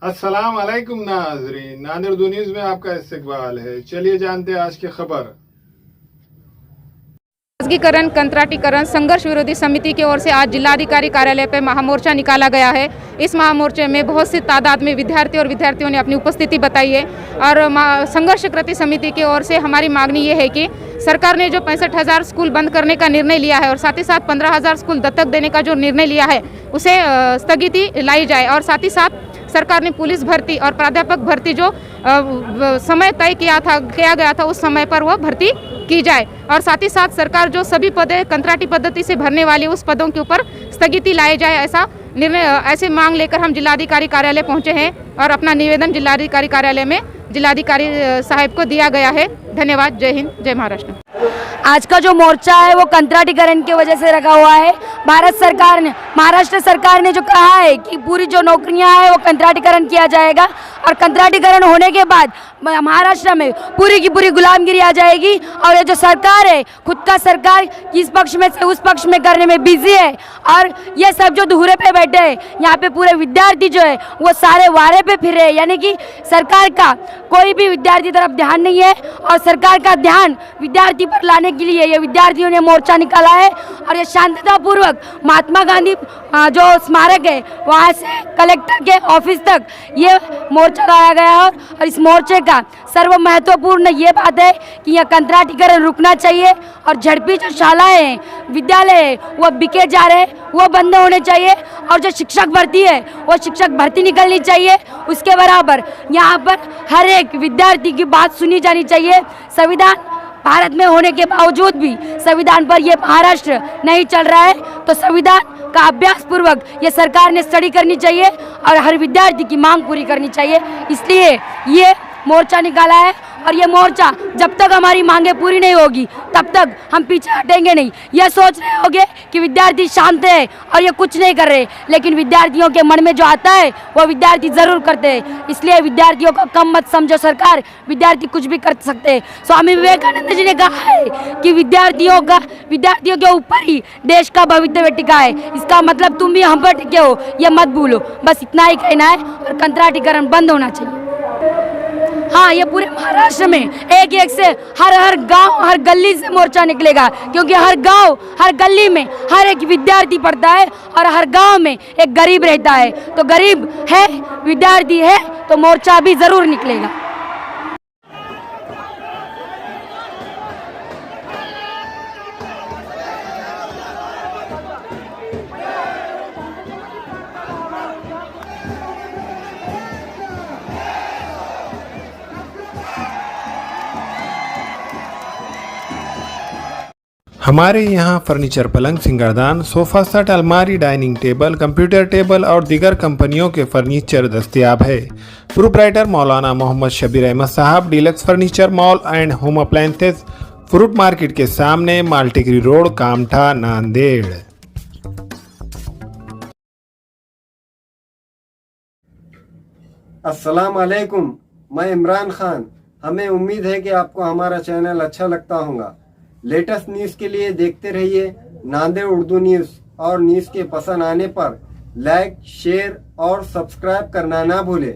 अस्सलाम वालेकुम नाज़रीन, नादिर उर्दू न्यूज़ में आपका इस्तकबाल है। चलिए जानते हैं आज की खबर। खासगीकरण कंत्राटीकरण संघर्ष विरोधी समिति की ओर से आज जिलाधिकारी कार्यालय पर महामोर्चा निकाला गया है। इस महामोर्चे में बहुत सी तादाद में विद्यार्थी और विद्यार्थियों ने अपनी उपस्थिति बताई है और संघर्ष कृति समिति की ओर से हमारी मांगनी ये है कि सरकार ने जो 65,000 स्कूल बंद करने का निर्णय लिया है और साथ ही साथ 15,000 स्कूल दत्तक देने का जो निर्णय लिया है उसे स्थगिति लाई जाए और साथ ही साथ सरकार ने पुलिस भर्ती और प्राध्यापक भर्ती जो समय तय किया गया था उस समय पर वह भर्ती की जाए और साथ ही साथ सरकार जो सभी पदे कंत्राटी पद्धति से भरने वाली उस पदों के ऊपर स्थगिति लाए जाए, ऐसा निर्णय ऐसे मांग लेकर हम जिलाधिकारी कार्यालय पहुंचे हैं और अपना निवेदन जिलाधिकारी कार्यालय में जिलाधिकारी साहब को दिया गया है। धन्यवाद। जय हिंद, जय महाराष्ट्र। आज का जो मोर्चा है वो कंत्राटीकरण की वजह से रखा हुआ है। भारत सरकार ने, महाराष्ट्र सरकार ने जो कहा है कि पूरी जो नौकरियां हैं वो कंत्राटीकरण किया जाएगा और कंत्राटीकरण होने के बाद महाराष्ट्र में पूरी की पूरी गुलामगिरी आ जाएगी और ये जो सरकार है खुद का सरकार इस पक्ष में से उस पक्ष में करने में बिजी है और ये सब जो धुरे पे बैठे हैं यहाँ पे पूरे विद्यार्थी जो है वो सारे वारे पे फिर रहे हैं, यानी कि सरकार का कोई भी विद्यार्थी तरफ ध्यान नहीं है और सरकार का ध्यान विद्यार्थी पर लाने के लिए ये विद्यार्थियों ने मोर्चा निकाला है और ये शांततापूर्वक महात्मा गांधी जो स्मारक है वहाँ से कलेक्टर के ऑफिस तक ये मोर्चा लाया गया है और इस मोर्चे का सर्व महत्वपूर्ण ये बात है कि यह कंत्राटीकरण रुकना चाहिए और झड़पी जो शालाएं हैं, विद्यालय है, वो बिके जा रहे हैं, वो बंद होने चाहिए और जो शिक्षक भर्ती है वो शिक्षक भर्ती निकलनी चाहिए। उसके बराबर यहाँ पर हर एक विद्यार्थी की बात सुनी जानी चाहिए। संविधान भारत में होने के बावजूद भी संविधान पर ये महाराष्ट्र नहीं चल रहा है, तो संविधान का अभ्यास पूर्वक ये सरकार ने स्टडी करनी चाहिए और हर विद्यार्थी की मांग पूरी करनी चाहिए। इसलिए ये मोर्चा निकाला है और ये मोर्चा जब तक हमारी मांगे पूरी नहीं होगी तब तक हम पीछे हटेंगे नहीं। यह सोच रहे होंगे कि विद्यार्थी शांत है और ये कुछ नहीं कर रहे, लेकिन विद्यार्थियों के मन में जो आता है वो विद्यार्थी जरूर करते हैं। इसलिए विद्यार्थियों को कम मत समझो सरकार, विद्यार्थी कुछ भी कर सकते हैं। स्वामी विवेकानंद जी ने कहा है कि विद्यार्थियों के ऊपर ही देश का भविष्य टिका है। इसका मतलब तुम भी हम पर टिके हो, ये मत भूलो। बस इतना ही कहना है और कंत्राटीकरण बंद होना चाहिए। हाँ, ये पूरे महाराष्ट्र में एक एक से हर गांव हर गली से मोर्चा निकलेगा, क्योंकि हर गांव हर गली में हर एक विद्यार्थी पढ़ता है और हर गांव में एक गरीब रहता है। तो गरीब है, विद्यार्थी है, तो मोर्चा भी जरूर निकलेगा। हमारे यहाँ फर्नीचर, पलंग, सिंगारदान, सोफा सेट, अलमारी, डाइनिंग टेबल, कंप्यूटर टेबल और दीगर कंपनियों के फर्नीचर दस्तयाब है। प्रोप्राइटर मौलाना मोहम्मद शबीर अहमद साहब, deluxe furniture mall and home appliances, fruit market के सामने, माल्टिकरी रोड, कामठा, नांदेड़। अस्सलाम वालेकुम, मैं इमरान खान। हमें उम्मीद है कि आपको हमारा चैनल अच्छा लगता होगा। लेटेस्ट न्यूज़ के लिए देखते रहिए नांदेड़ उर्दू न्यूज़ और न्यूज़ के पसंद आने पर लाइक, शेयर और सब्सक्राइब करना ना भूलें।